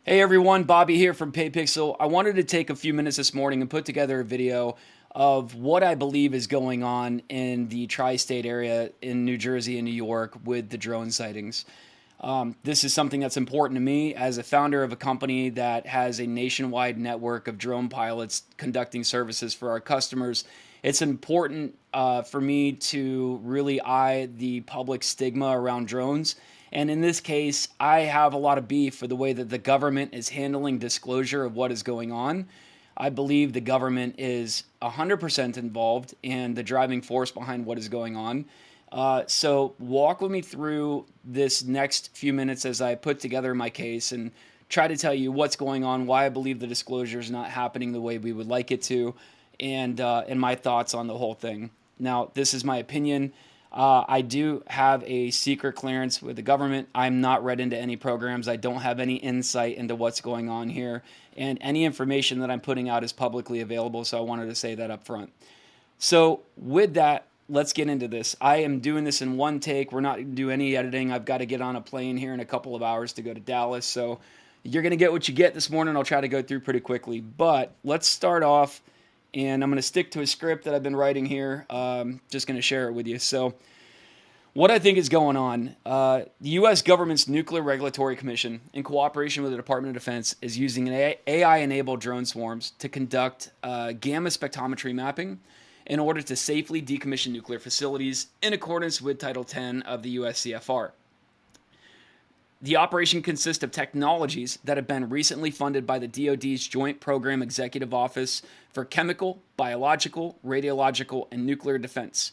Hey everyone, Bobby here from Paypixl. I wanted to take a few minutes this morning and put together a video of what I believe is going on in the tri-state area in New Jersey and New York with the drone sightings. This is something that's important to me as a founder of a company that has a nationwide network of drone pilots conducting services for our customers. It's important for me to really eye the public stigma around drones. And in this case, I have a lot of beef for the way that the government is handling disclosure of what is going on. I believe the government is 100% involved and the driving force behind what is going on. So walk with me through this next few minutes as I put together my case and try to tell you what's going on, why I believe the disclosure is not happening the way we would like it to, and my thoughts on the whole thing. Now, this is my opinion. I do have a secret clearance with the government. I'm not read into any programs. I don't have any insight into what's going on here. And any information that I'm putting out is publicly available. So I wanted to say that up front. So, with that, let's get into this. I am doing this in one take. We're not going to do any editing. I've got to get on a plane here in a couple of hours to go to Dallas. So, you're going to get what you get this morning. I'll try to go through pretty quickly. But let's start off, and I'm going to stick to a script that I've been writing here. Just going to share it with you. So, what I think is going on, the U.S. government's Nuclear Regulatory Commission, in cooperation with the Department of Defense, is using an AI-enabled drone swarms to conduct gamma spectrometry mapping in order to safely decommission nuclear facilities in accordance with Title 10 of the U.S. CFR. The operation consists of technologies that have been recently funded by the DoD's Joint Program Executive Office for Chemical, Biological, Radiological, and Nuclear Defense,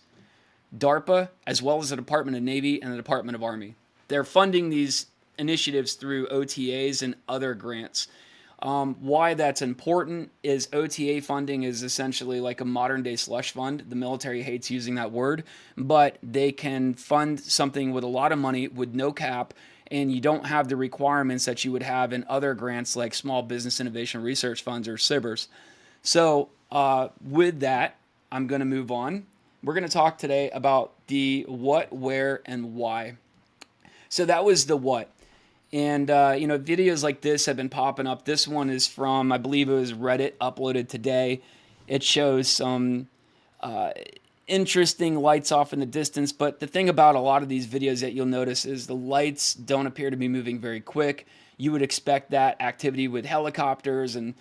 DARPA, as well as the Department of Navy and the Department of Army. They're funding these initiatives through OTAs and other grants. Why that's important is OTA funding is essentially like a modern day slush fund. The military hates using that word, but they can fund something with a lot of money with no cap, and you don't have the requirements that you would have in other grants like Small Business Innovation Research Funds or SBIRs. So, with that, I'm going to move on. We're going to talk today about the what, where, and why. So that was the what. And, videos like this have been popping up. This one is from, I believe it was Reddit, uploaded today. It shows some interesting lights off in the distance. But the thing about a lot of these videos that you'll notice is the lights don't appear to be moving very quick. You would expect that activity with helicopters and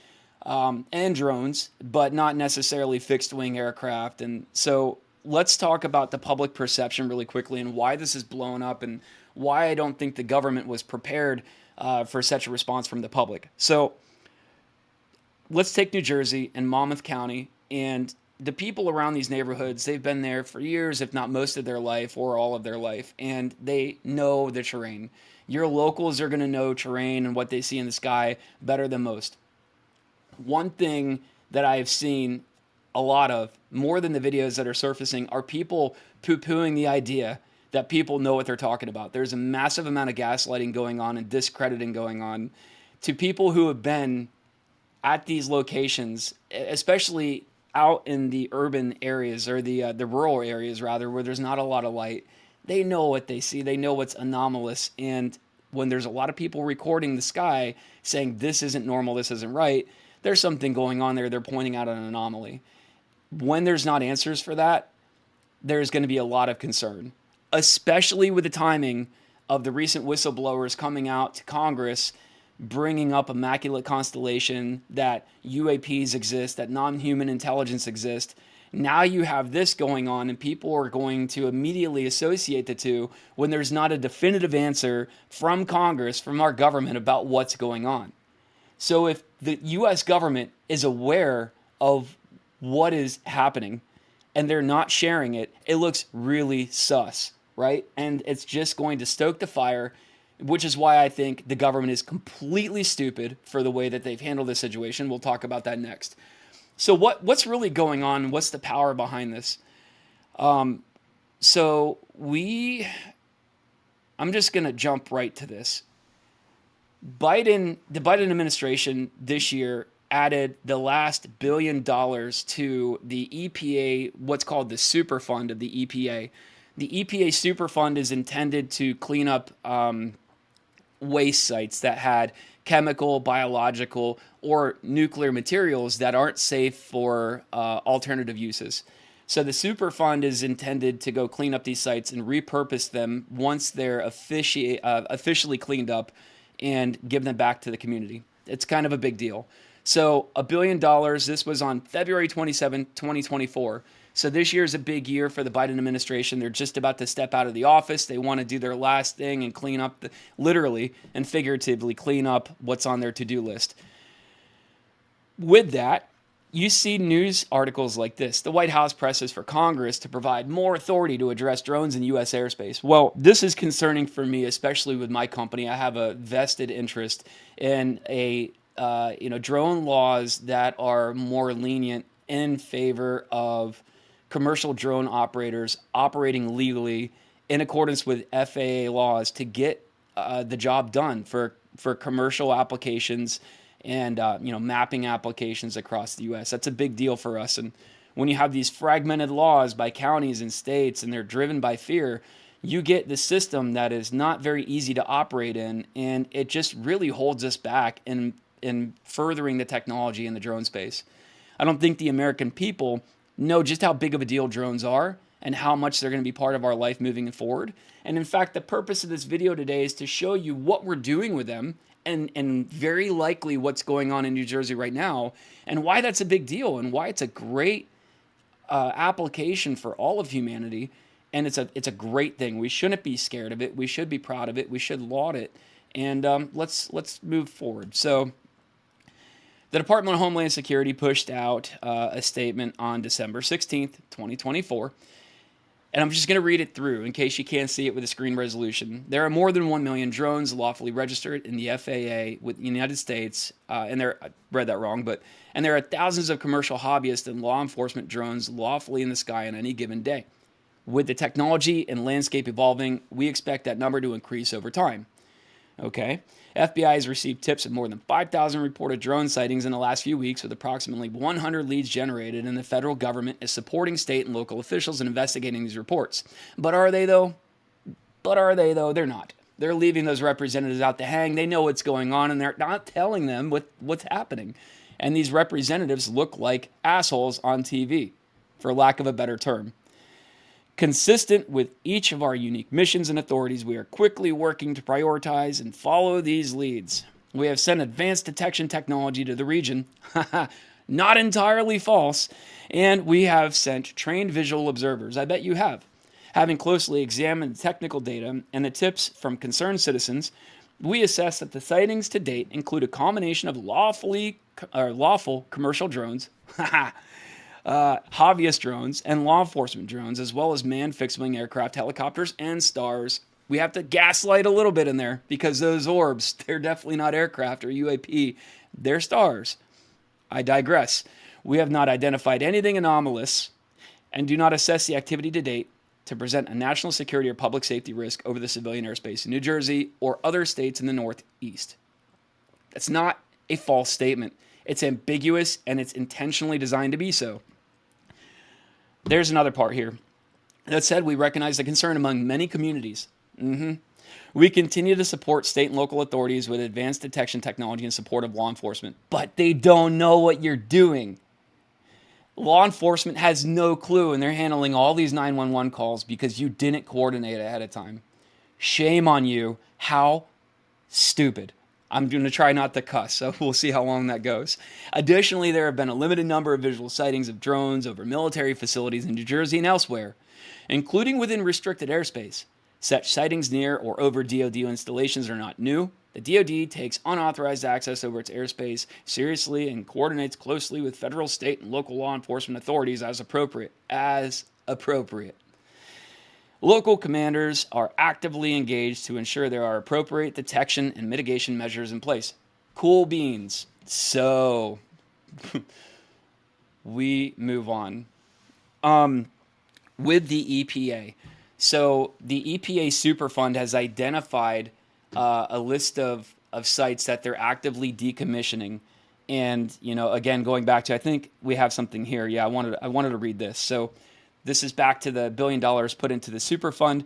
drones, but not necessarily fixed wing aircraft. And so let's talk about the public perception really quickly and why this is blowing up and why I don't think the government was prepared for such a response from the public. So let's take New Jersey and Monmouth County, and the people around these neighborhoods, they've been there for years, if not most of their life or all of their life, and they know the terrain. Your locals are going to know terrain and what they see in the sky better than most. One thing that I have seen a lot of, more than the videos that are surfacing, are people poo-pooing the idea that people know what they're talking about. There's a massive amount of gaslighting going on and discrediting going on to people who have been at these locations, especially out in the urban areas or the rural areas rather, where there's not a lot of light. They know what they see. They know what's anomalous. And when there's a lot of people recording the sky saying this isn't normal, this isn't right, there's something going on there. They're pointing out an anomaly. When there's not answers for that, there's going to be a lot of concern, especially with the timing of the recent whistleblowers coming out to Congress, bringing up immaculate constellation, that UAPs exist, that non-human intelligence exists. Now you have this going on, and people are going to immediately associate the two when there's not a definitive answer from Congress, from our government, about what's going on. So if the U.S. government is aware of what is happening and they're not sharing it, it looks really sus, right? And it's just going to stoke the fire, which is why I think the government is completely stupid for the way that they've handled this situation. We'll talk about that next. So what's really going on? What's the power behind this? So I'm just going to jump right to this. The Biden administration this year added the last $1 billion to the EPA, what's called the super fund of the EPA. The EPA super fund is intended to clean up waste sites that had chemical, biological, or nuclear materials that aren't safe for alternative uses. So the super fund is intended to go clean up these sites and repurpose them once they're officially cleaned up and give them back to the community. It's kind of a big deal. So $1 billion, this was on February 27, 2024. So this year is a big year for the Biden administration. They're just about to step out of the office. They want to do their last thing and clean up, literally and figuratively, clean up what's on their to-do list. With that, you see news articles like this. The White House presses for Congress to provide more authority to address drones in U.S. airspace. Well, this is concerning for me, especially with my company. I have a vested interest in drone laws that are more lenient in favor of commercial drone operators operating legally in accordance with FAA laws to get the job done for commercial applications and mapping applications across the U.S. That's a big deal for us. And when you have these fragmented laws by counties and states and they're driven by fear, you get the system that is not very easy to operate in, and it just really holds us back in furthering the technology in the drone space. I don't think the American people know just how big of a deal drones are and how much they're going to be part of our life moving forward. And in fact, the purpose of this video today is to show you what we're doing with them and very likely what's going on in New Jersey right now and why that's a big deal and why it's a great application for all of humanity. And it's a great thing. We shouldn't be scared of it. We should be proud of it. We should laud it. And let's move forward. So the Department of Homeland Security pushed out a statement on December 16th, 2024. And I'm just going to read it through in case you can't see it with a screen resolution. There are more than 1 million drones lawfully registered in the FAA with the United States, I read that wrong, and there are thousands of commercial hobbyists and law enforcement drones lawfully in the sky on any given day. With the technology and landscape evolving, we expect that number to increase over time. Okay. FBI has received tips of more than 5,000 reported drone sightings in the last few weeks, with approximately 100 leads generated, and the federal government is supporting state and local officials in investigating these reports. But are they, though? They're not. They're leaving those representatives out to hang. They know what's going on, and they're not telling them what's happening. And these representatives look like assholes on TV, for lack of a better term. Consistent with each of our unique missions and authorities, we are quickly working to prioritize and follow these leads. We have sent advanced detection technology to the region, not entirely false, and we have sent trained visual observers. I bet you have. Having closely examined the technical data and the tips from concerned citizens, we assess that the sightings to date include a combination of lawful commercial drones, hobbyist drones, and law enforcement drones, as well as manned fixed-wing aircraft, helicopters, and stars. We have to gaslight a little bit in there because those orbs, they're definitely not aircraft or UAP. They're stars. I digress. We have not identified anything anomalous and do not assess the activity to date to present a national security or public safety risk over the civilian airspace in New Jersey or other states in the Northeast. That's not a false statement. It's ambiguous, and it's intentionally designed to be so. There's another part here. That said, we recognize the concern among many communities. We continue to support state and local authorities with advanced detection technology in support of law enforcement, but they don't know what you're doing. Law enforcement has no clue, and they're handling all these 911 calls because you didn't coordinate ahead of time. Shame on you. How stupid. I'm going to try not to cuss, so we'll see how long that goes. Additionally, there have been a limited number of visual sightings of drones over military facilities in New Jersey and elsewhere, including within restricted airspace. Such sightings near or over DoD installations are not new. The DoD takes unauthorized access over its airspace seriously and coordinates closely with federal, state, and local law enforcement authorities as appropriate. Local commanders are actively engaged to ensure there are appropriate detection and mitigation measures in place. Cool beans. So, we move on. With the EPA. So, the EPA Superfund has identified a list of sites that they're actively decommissioning. And, again, going back to, I think we have something here. Yeah, I wanted to read this. So, this is back to the $1 billion put into the Superfund.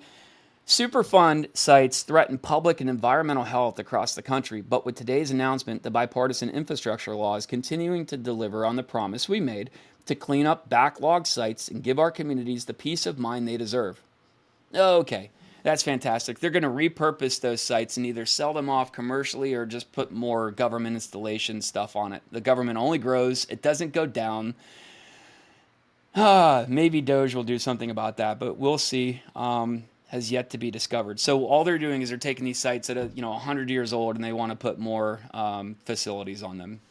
Superfund sites threaten public and environmental health across the country, but with today's announcement, the bipartisan infrastructure law is continuing to deliver on the promise we made to clean up backlog sites and give our communities the peace of mind they deserve. Okay, that's fantastic. They're going to repurpose those sites and either sell them off commercially or just put more government installation stuff on it. The government only grows, it doesn't go down. Maybe Doge will do something about that, but we'll see. Has yet to be discovered. So all they're doing is they're taking these sites that are 100 years old and they want to put more facilities on them.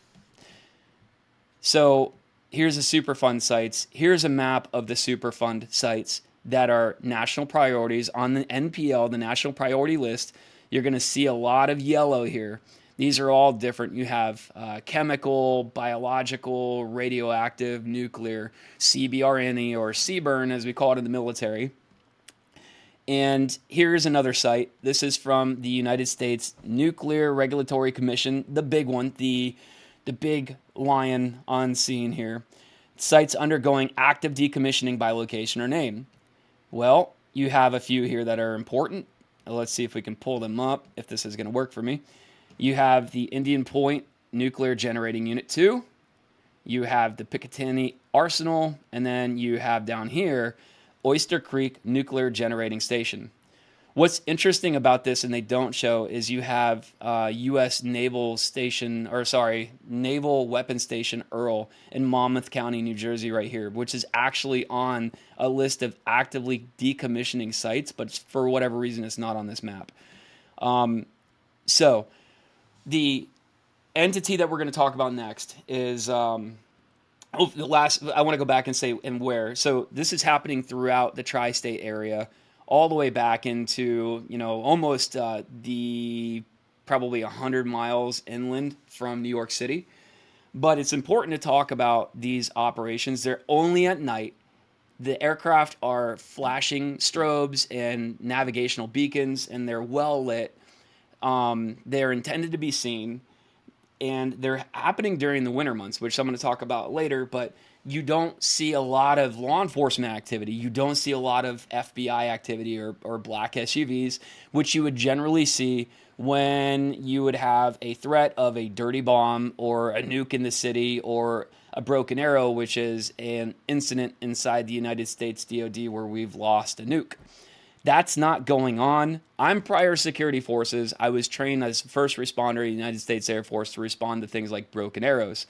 So here's the Superfund sites. Here's a map of the Superfund sites that are national priorities on the NPL, the National Priority List. You're going to see a lot of yellow here. These are all different. You have chemical, biological, radioactive, nuclear, CBRNE or CBRN as we call it in the military. And here's another site. This is from the United States Nuclear Regulatory Commission, the big one, the big lion on scene here. Sites undergoing active decommissioning by location or name. Well, you have a few here that are important. Let's see if we can pull them up, if this is going to work for me. You have the Indian Point Nuclear Generating Unit 2. You have the Picatinny Arsenal. And then you have down here Oyster Creek Nuclear Generating Station. What's interesting about this, and they don't show, is you have U.S. Naval Weapons Station Earl in Monmouth County, New Jersey, right here, which is actually on a list of actively decommissioning sites, but for whatever reason, it's not on this map. So the entity that we're going to talk about next is I want to go back and say and where. So this is happening throughout the tri-state area, all the way back into, almost the probably 100 miles inland from New York City. But it's important to talk about these operations. They're only at night. The aircraft are flashing strobes and navigational beacons, and they're well lit. They're intended to be seen. And they're happening during the winter months, which I'm going to talk about later, but you don't see a lot of law enforcement activity. You don't see a lot of FBI activity or black SUVs, which you would generally see when you would have a threat of a dirty bomb or a nuke in the city or a broken arrow, which is an incident inside the United States DoD where we've lost a nuke. That's not going on. I'm prior security forces. I was trained as first responder in the United States Air Force to respond to things like broken arrows.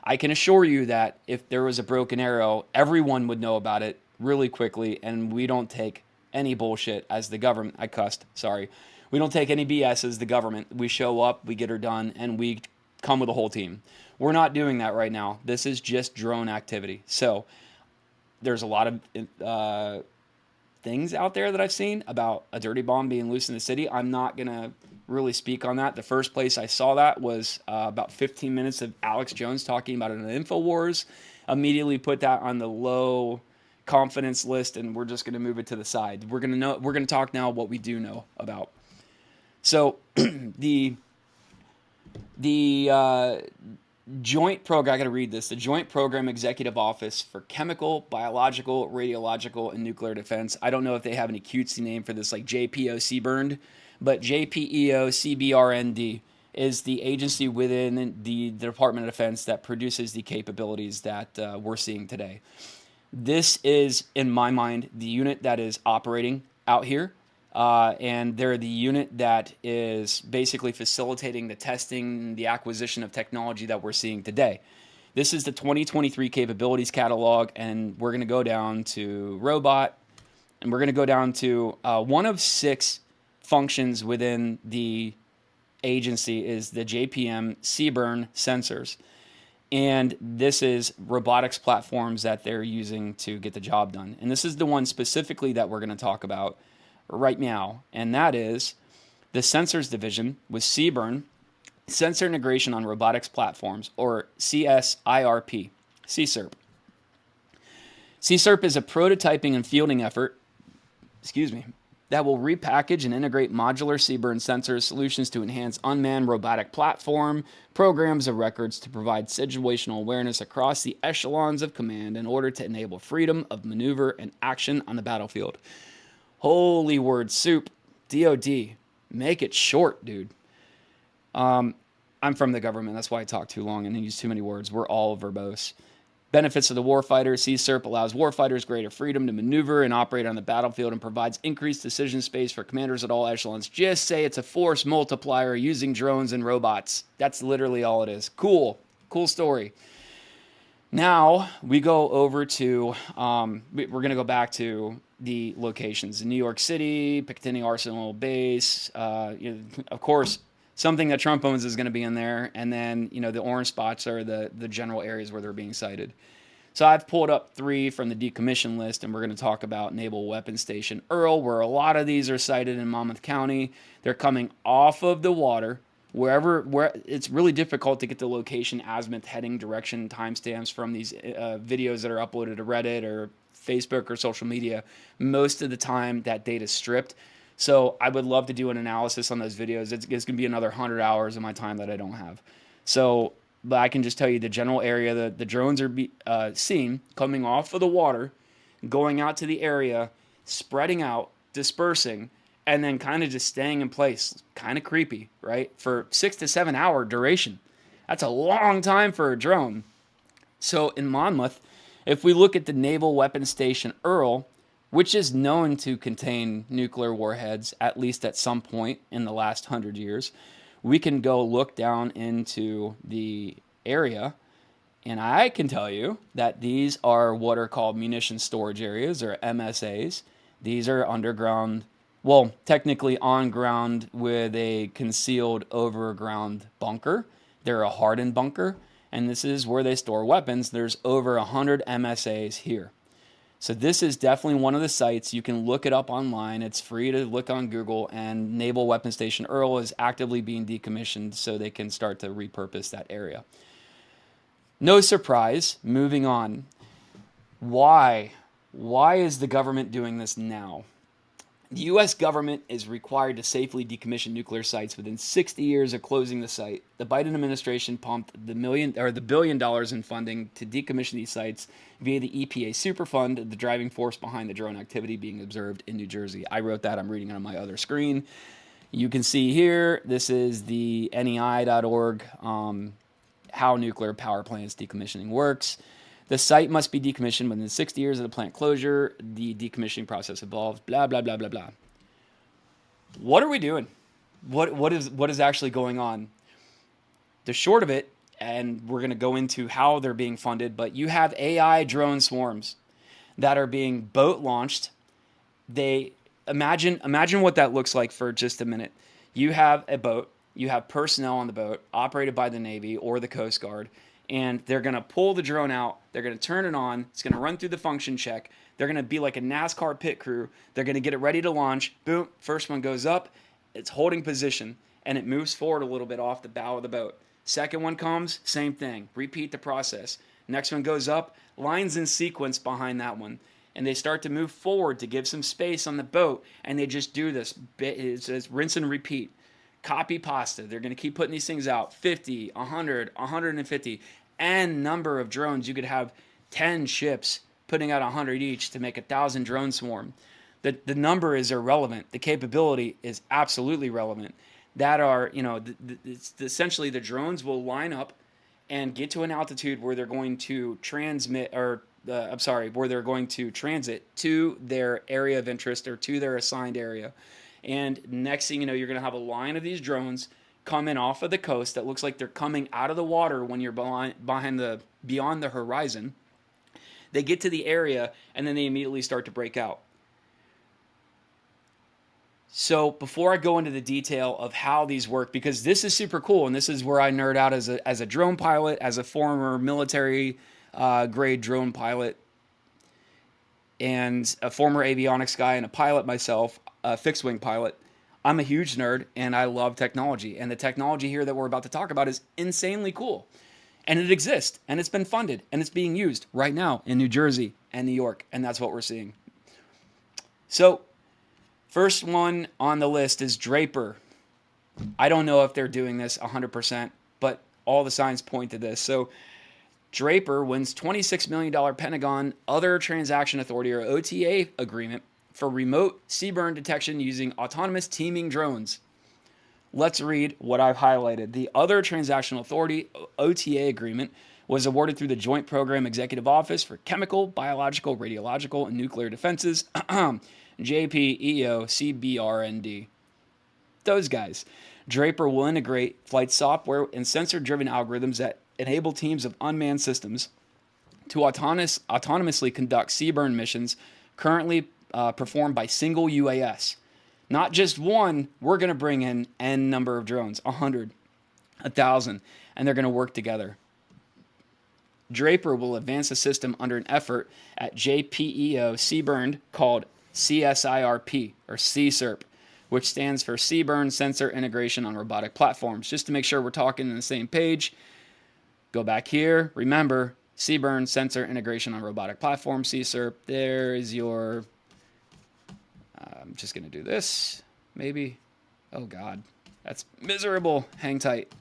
I can assure you that if there was a broken arrow, everyone would know about it really quickly, and we don't take any bullshit as the government. I cussed, sorry. We don't take any BS as the government. We show up, we get her done, and we come with a whole team. We're not doing that right now. This is just drone activity. So there's a lot of things out there that I've seen about a dirty bomb being loose in the city. I'm not going to really speak on that. The first place I saw that was about 15 minutes of Alex Jones talking about it on InfoWars. Immediately put that on the low confidence list, and we're just going to move it to the side. We're going to talk now what we do know about. So the Joint Program, I got to read this. The Joint Program Executive Office for Chemical, Biological, Radiological, and Nuclear Defense. I don't know if they have any cutesy name for this, like JPO CBRND, but JPEO CBRND is the agency within the Department of Defense that produces the capabilities that we're seeing today. This is, in my mind, the unit that is operating out here. And they're the unit that is basically facilitating the testing, the acquisition of technology that we're seeing today. This is the 2023 capabilities catalog, and we're going to go down to robot, and we're going to go down to one of 6 functions within the agency is the JPM CBRN sensors. And this is robotics platforms that they're using to get the job done. And this is the one specifically that we're going to talk about right now, and that is the Sensors Division with CBRN, Sensor Integration on Robotics Platforms, or CSIRP, CSIRP. CSIRP is a prototyping and fielding effort, that will repackage and integrate modular CBRN sensor solutions to enhance unmanned robotic platform programs of records to provide situational awareness across the echelons of command in order to enable freedom of maneuver and action on the battlefield. Holy word soup. DOD. Make it short, dude. I'm from the government. That's why I talk too long and use too many words. We're all verbose. Benefits of the warfighter. CSERP allows warfighters greater freedom to maneuver and operate on the battlefield and provides increased decision space for commanders at all echelons. Just say it's a force multiplier using drones and robots. That's literally all it is. Cool. Cool story. Now we go over to, we're going to go back to the locations in New York City, Picatinny Arsenal Base. Of course, something that Trump owns is going to be in there. And then, the orange spots are the general areas where they're being cited. So I've pulled up 3 from the decommission list, and we're going to talk about Naval Weapons Station Earl, where a lot of these are cited in Monmouth County. They're coming off of the water. Where it's really difficult to get the location, azimuth, heading, direction, timestamps from these videos that are uploaded to Reddit or Facebook or social media. Most of the time, that data is stripped. So I would love to do an analysis on those videos. It's going to be another 100 hours of my time that I don't have. So, but I can just tell you the general area that the drones are seen coming off of the water, going out to the area, spreading out, dispersing, and then kind of just staying in place. Kind of creepy, right? For 6 to 7 hour duration. That's a long time for a drone. So in Monmouth, if we look at the Naval Weapons Station Earl, which is known to contain nuclear warheads, at least at some point in the last 100 years, we can go look down into the area, and I can tell you that these are what are called munition storage areas, or MSAs. These are underground, well, technically on ground with a concealed overground bunker. They're a hardened bunker, and this is where they store weapons. There's over 100 MSAs here. So this is definitely one of the sites. You can look it up online. It's free to look on Google, and Naval Weapons Station Earl is actively being decommissioned so they can start to repurpose that area. No surprise, moving on. Why? Why is the government doing this now? The U.S. government is required to safely decommission nuclear sites within 60 years of closing the site. The Biden administration pumped the $1 billion in funding to decommission these sites via the EPA Superfund, the driving force behind the drone activity being observed in New Jersey. I wrote that. I'm reading it on my other screen. You can see here, this is the NEI.org, how nuclear power plants decommissioning works. The site must be decommissioned within 60 years of the plant closure. The decommissioning process involves blah, blah, blah, blah, blah. What are we doing? What is actually going on? The short of it, and we're going to go into how they're being funded, but you have AI drone swarms that are being boat launched. They imagine what that looks like for just a minute. You have a boat, you have personnel on the boat operated by the Navy or the Coast Guard, and they're going to pull the drone out. They're going to turn it on. It's going to run through the function check. They're going to be like a NASCAR pit crew. They're going to get it ready to launch. Boom, first one goes up. It's holding position, and it moves forward a little bit off the bow of the boat. Second one comes, same thing. Repeat the process. Next one goes up, lines in sequence behind that one. And they start to move forward to give some space on the boat, and they just do this. It's rinse and repeat. Copy pasta. They're going to keep putting these things out. 50, 100, 150. And number of drones. You could have 10 ships putting out 100 each to make 1,000 drone swarm. The number is irrelevant. The capability is absolutely relevant. That are, essentially the drones will line up and get to an altitude where they're going to where they're going to transit to their area of interest or to their assigned area. And next thing you know, you're going to have a line of these drones coming off of the coast that looks like they're coming out of the water when you're beyond the horizon. They get to the area, and then they immediately start to break out. So before I go into the detail of how these work, because this is super cool, and this is where I nerd out as a drone pilot, as a former military grade drone pilot, and a former avionics guy and a pilot myself, a fixed wing pilot. I'm a huge nerd, and I love technology. And the technology here that we're about to talk about is insanely cool. And it exists, and it's been funded, and it's being used right now in New Jersey and New York, and that's what we're seeing. So first one on the list is Draper. I don't know if they're doing this 100%, but all the signs point to this. So Draper wins $26 million Pentagon Other Transaction Authority, or OTA, agreement for remote seaburn detection using autonomous teaming drones. Let's read what I've highlighted. The other transactional authority, OTA agreement, was awarded through the Joint Program Executive Office for Chemical, Biological, Radiological, and Nuclear Defenses, JPEO CBRND. Those guys. Draper will integrate flight software and sensor-driven algorithms that enable teams of unmanned systems to autonomously conduct seaburn missions currently performed by single UAS. Not just one, we're going to bring in N number of drones, 100, 1,000, and they're going to work together. Draper will advance the system under an effort at JPEO CBRN called CSIRP, or CSIRP, which stands for Seaburn Sensor Integration on Robotic Platforms. Just to make sure we're talking on the same page, go back here. Remember, Seaburn Sensor Integration on Robotic Platforms, CSIRP. There is your... I'm just going to do this, maybe. Oh, God. That's miserable. Hang tight.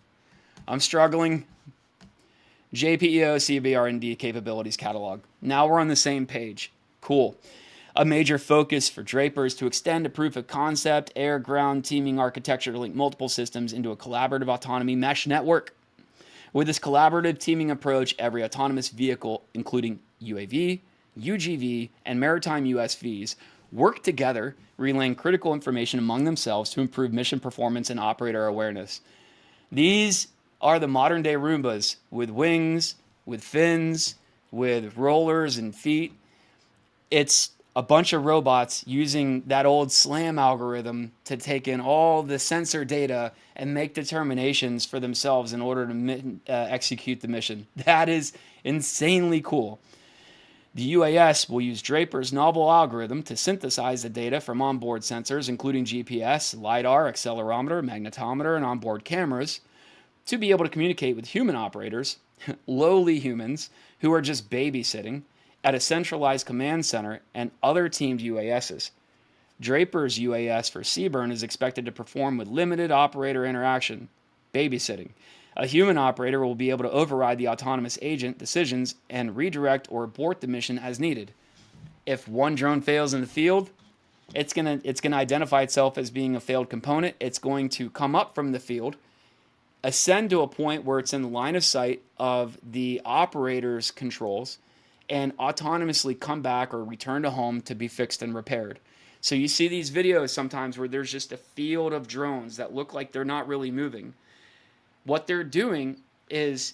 I'm struggling. JPEO CBRND capabilities catalog. Now we're on the same page. Cool. A major focus for Draper is to extend a proof of concept, air-ground teaming architecture to link multiple systems into a collaborative autonomy mesh network. With this collaborative teaming approach, every autonomous vehicle, including UAV, UGV, and maritime USVs, work together, relaying critical information among themselves to improve mission performance and operator awareness. These are the modern-day Roombas with wings, with fins, with rollers and feet. It's a bunch of robots using that old SLAM algorithm to take in all the sensor data and make determinations for themselves in order to execute the mission. That is insanely cool. The UAS will use Draper's novel algorithm to synthesize the data from onboard sensors, including GPS, LiDAR, accelerometer, magnetometer, and onboard cameras, to be able to communicate with human operators, lowly humans, who are just babysitting, at a centralized command center and other teamed UASs. Draper's UAS for Seaburn is expected to perform with limited operator interaction, babysitting. A human operator will be able to override the autonomous agent decisions and redirect or abort the mission as needed. If one drone fails in the field, it's gonna identify itself as being a failed component. It's going to come up from the field, ascend to a point where it's in the line of sight of the operator's controls, and autonomously come back or return to home to be fixed and repaired. So you see these videos sometimes where there's just a field of drones that look like they're not really moving. What they're doing is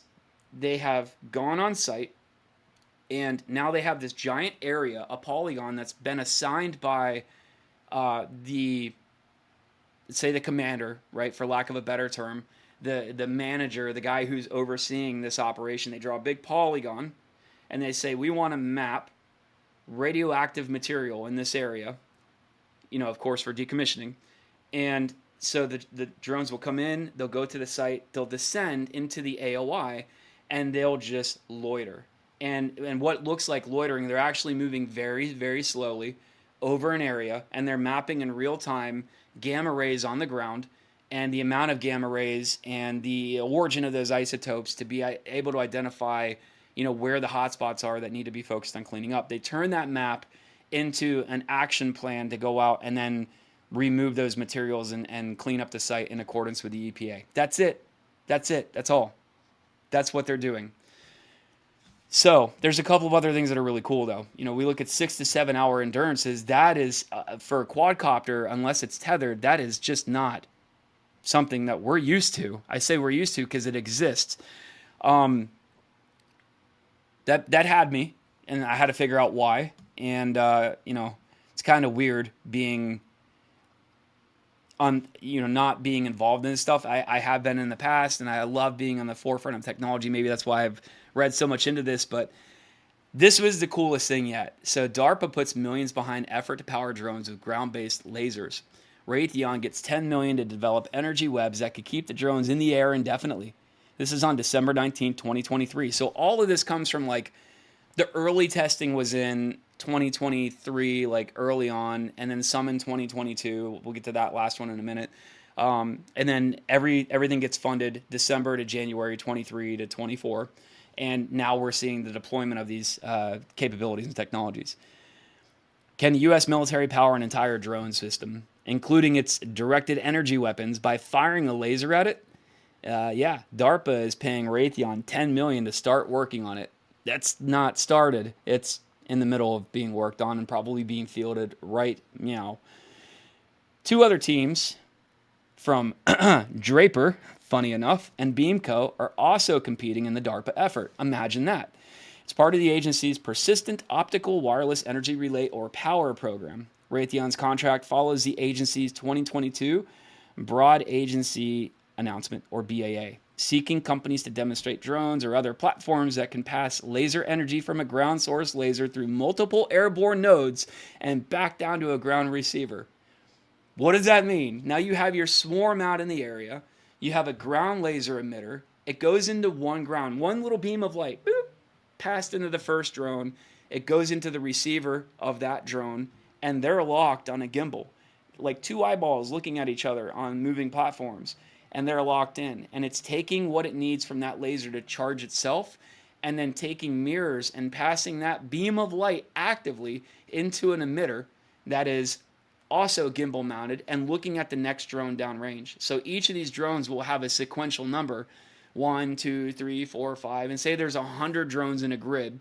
they have gone on site, and now they have this giant area, a polygon that's been assigned by the commander, right, for lack of a better term, the manager, the guy who's overseeing this operation. They draw a big polygon, and they say, we want to map radioactive material in this area, of course, for decommissioning. And so the drones will come in, they'll go to the site, they'll descend into the AOI, and they'll just loiter. And what looks like loitering, they're actually moving very, very slowly over an area, and they're mapping in real time gamma rays on the ground and the amount of gamma rays and the origin of those isotopes to be able to identify where the hotspots are that need to be focused on cleaning up. They turn that map into an action plan to go out and then remove those materials and clean up the site in accordance with the EPA. That's it. That's all. That's what they're doing. So there's a couple of other things that are really cool, though. We look at 6 to 7 hour endurances. That is, for a quadcopter, unless it's tethered, that is just not something that we're used to. I say we're used to because it exists. That had me, and I had to figure out why. And it's kind of weird being not being involved in this stuff. I have been in the past, and I love being on the forefront of technology. Maybe that's why I've read so much into this, but this was the coolest thing yet. So DARPA puts millions behind effort to power drones with ground-based lasers. Raytheon gets $10 million to develop energy webs that could keep the drones in the air indefinitely. This is on December 19, 2023. So all of this comes from the early testing was in 2023, early on, and then some in 2022. We'll get to that last one in a minute. And then everything gets funded December to January 23 to 24. And now we're seeing the deployment of these capabilities and technologies. Can the U.S. military power an entire drone system, including its directed energy weapons, by firing a laser at it? Yeah, DARPA is paying Raytheon $10 million to start working on it. That's not started. It's in the middle of being worked on and probably being fielded right now. Two other teams from Draper, funny enough, and Beamco are also competing in the DARPA effort. Imagine that. It's part of the agency's Persistent Optical Wireless Energy Relay, or POWER program. Raytheon's contract follows the agency's 2022 Broad Agency Announcement, or BAA, seeking companies to demonstrate drones or other platforms that can pass laser energy from a ground source laser through multiple airborne nodes and back down to a ground receiver. What does that mean? Now you have your swarm out in the area. You have a ground laser emitter. It goes into one little beam of light, boop, passed into the first drone. It goes into the receiver of that drone, and they're locked on a gimbal, like two eyeballs looking at each other on moving platforms, and they're locked in. And it's taking what it needs from that laser to charge itself, and then taking mirrors and passing that beam of light actively into an emitter that is also gimbal mounted and looking at the next drone downrange. So each of these drones will have a sequential number, 1, 2, 3, 4, 5, and say there's 100 drones in a grid,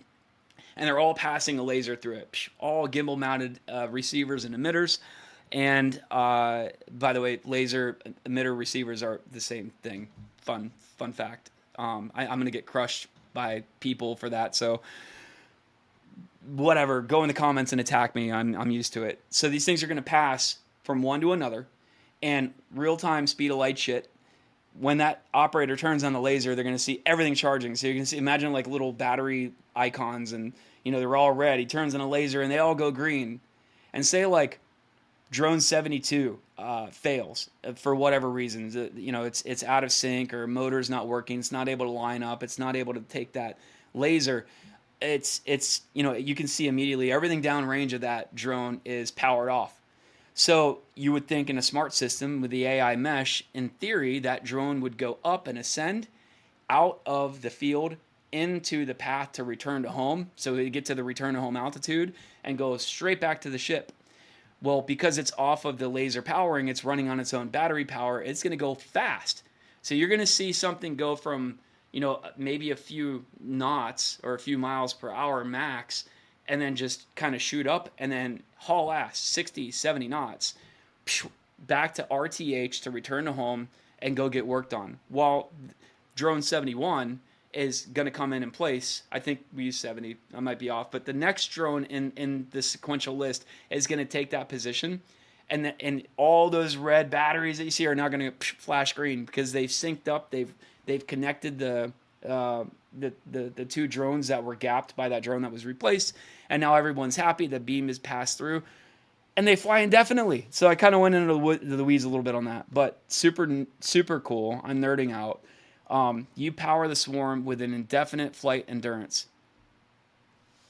and they're all passing a laser through it. All gimbal mounted receivers and emitters. And by the way, laser emitter receivers are the same thing. Fun fact. I'm going to get crushed by people for that. So whatever, go in the comments and attack me. I'm used to it. So these things are going to pass from one to another, and real-time speed of light shit. When that operator turns on the laser, they're going to see everything charging. So you can see, imagine like little battery icons, and they're all red. He turns on a laser and they all go green. And say like drone 72 fails for whatever reasons. It's out of sync, or motor's not working. It's not able to line up. It's not able to take that laser. It's you can see immediately everything downrange of that drone is powered off. So you would think in a smart system with the AI mesh, in theory, that drone would go up and ascend out of the field into the path to return to home. So it would get to the return to home altitude and go straight back to the ship. Well, because it's off of the laser powering, it's running on its own battery power, it's going to go fast. So you're going to see something go from maybe a few knots or a few miles per hour max, and then just kind of shoot up and then haul ass 60, 70 knots back to RTH to return to home and go get worked on. While drone 71 is going to come in place. I think we use 70. I might be off. But the next drone in the sequential list is going to take that position. And all those red batteries that you see are now going to flash green because they've synced up. They've connected the two drones that were gapped by that drone that was replaced, and now everyone's happy. The beam is passed through, and they fly indefinitely. So I kind of went into the weeds a little bit on that, but super cool. I'm nerding out. You power the swarm with an indefinite flight endurance.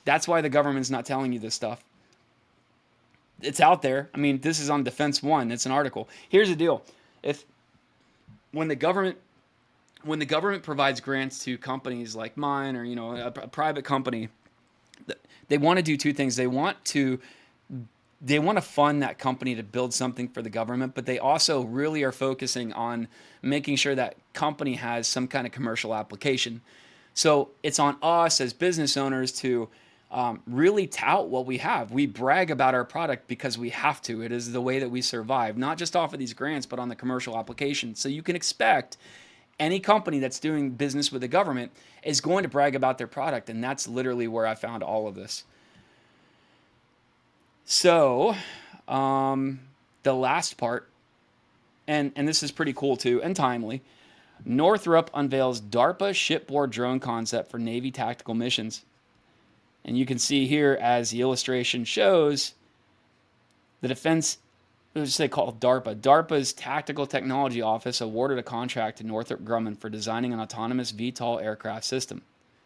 That's why the government's not telling you this stuff. It's out there. I mean, this is on Defense One. It's an article. Here's the deal: when the government provides grants to companies like mine, or a private company, they want to do two things. They want to fund that company to build something for the government, but they also really are focusing on making sure that company has some kind of commercial application. So it's on us as business owners to really tout what we have. We brag about our product because we have to. It is the way that we survive, not just off of these grants, but on the commercial application. So you can expect any company that's doing business with the government is going to brag about their product, and that's literally where I found all of this. So the last part, and this is pretty cool too, and timely, Northrop unveils DARPA shipboard drone concept for Navy tactical missions. And you can see here, as the illustration shows, the defense, let's say called DARPA. DARPA's Tactical Technology Office awarded a contract to Northrop Grumman for designing an autonomous VTOL aircraft system.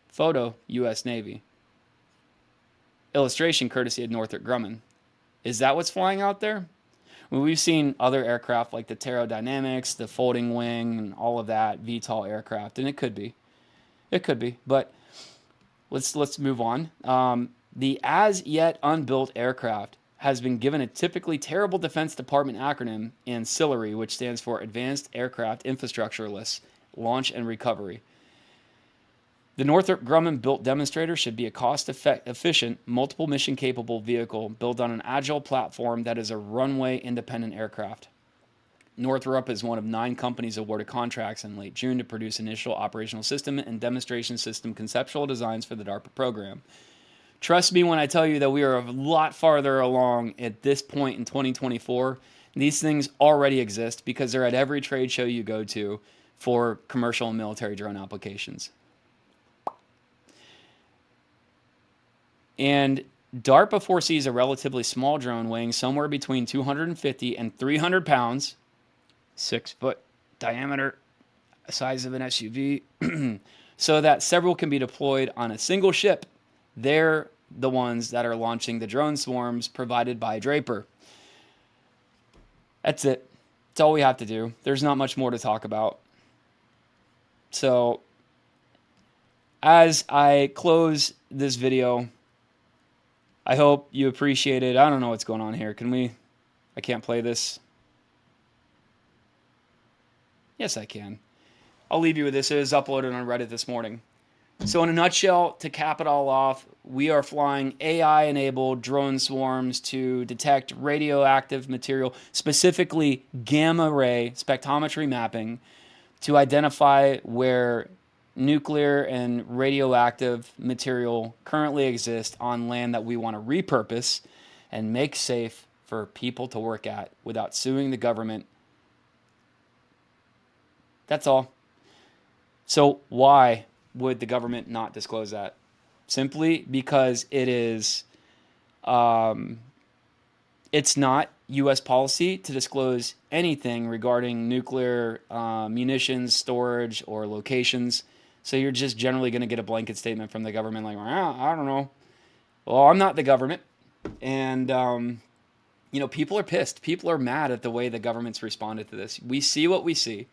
Photo, U.S. Navy. Illustration courtesy of Northrop Grumman. Is that what's flying out there? Well, we've seen other aircraft like the Pterodynamics, the folding wing, and all of that, VTOL aircraft, and it could be. It could be, but let's move on. The as yet unbuilt aircraft has been given a typically terrible Defense Department acronym, ANCILLARY, which stands for Advanced Aircraft Infrastructureless Launch and Recovery. The Northrop Grumman-built demonstrator should be a cost-efficient, multiple-mission-capable vehicle built on an agile platform that is a runway-independent aircraft. Northrop is one of 9 companies awarded contracts in late June to produce initial operational system and demonstration system conceptual designs for the DARPA program. Trust me when I tell you that we are a lot farther along at this point in 2024. These things already exist because they're at every trade show you go to for commercial and military drone applications. And DARPA foresees a relatively small drone weighing somewhere between 250 and 300 pounds, 6-foot diameter, size of an SUV, so that several can be deployed on a single ship. They're the ones that are launching the drone swarms provided by Draper. That's it. That's all we have to do. There's not much more to talk about. So, as I close this video, I hope you appreciate it. I don't know what's going on here. I can't play this. Yes, I can. I'll leave you with this. It was uploaded on Reddit this morning. So in a nutshell, to cap it all off, we are flying AI-enabled drone swarms to detect radioactive material, specifically gamma ray spectrometry mapping, to identify where nuclear and radioactive material currently exist on land that we want to repurpose and make safe for people to work at without suing the government. That's all. So why would the government not disclose that? Simply because it is, it's not U.S. policy to disclose anything regarding nuclear munitions, storage, or locations. So you're just generally going to get a blanket statement from the government like, I don't know. Well, I'm not the government. And, people are pissed. People are mad at the way the government's responded to this. We see what we see.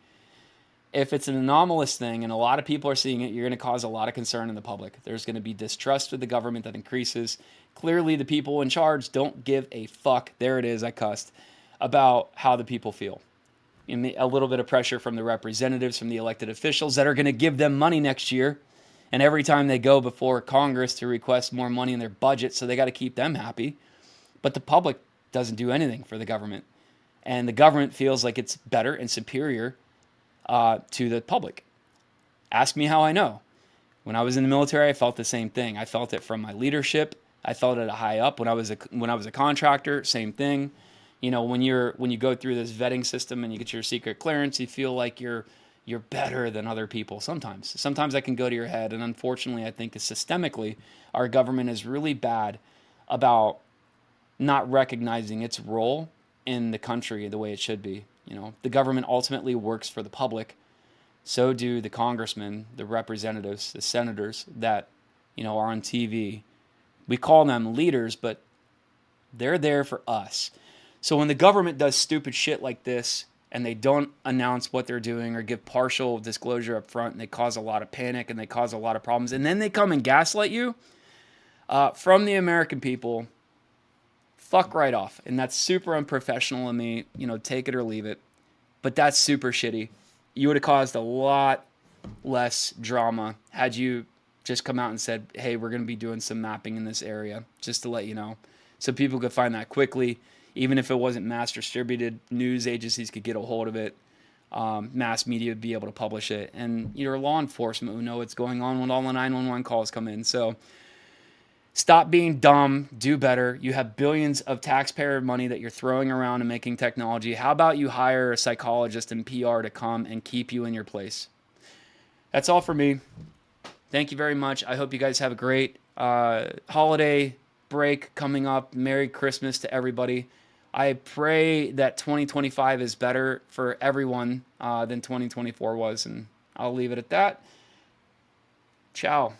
If it's an anomalous thing and a lot of people are seeing it, you're going to cause a lot of concern in the public. There's going to be distrust with the government that increases. Clearly, the people in charge don't give a fuck. There it is, I cussed, about how the people feel. A little bit of pressure from the representatives, from the elected officials that are going to give them money next year. And every time they go before Congress to request more money in their budget, so they got to keep them happy. But the public doesn't do anything for the government. And the government feels like it's better and superior to the public. Ask me how I know. When I was in the military, I felt the same thing. I felt it from my leadership. I felt it high up. When I was a contractor, same thing. When you go through this vetting system and you get your secret clearance, you feel like you're better than other people. Sometimes that can go to your head, and unfortunately, I think systemically, our government is really bad about not recognizing its role in the country the way it should be. The government ultimately works for the public. So do the congressmen, the representatives, the senators that are on TV. We call them leaders, but they're there for us. So when the government does stupid shit like this and they don't announce what they're doing or give partial disclosure up front, and they cause a lot of panic and they cause a lot of problems, and then they come and gaslight you from the American people, fuck right off. And that's super unprofessional of me. Take it or leave it. But that's super shitty. You would have caused a lot less drama had you just come out and said, hey, we're going to be doing some mapping in this area, just to let you know. So people could find that quickly. Even if it wasn't mass distributed, news agencies could get a hold of it. Mass media would be able to publish it. And your law enforcement would know what's going on when all the 911 calls come in. So stop being dumb. Do better. You have billions of taxpayer money that you're throwing around and making technology. How about you hire a psychologist and PR to come and keep you in your place? That's all for me. Thank you very much. I hope you guys have a great holiday break coming up. Merry Christmas to everybody. I pray that 2025 is better for everyone than 2024 was, and I'll leave it at that. Ciao.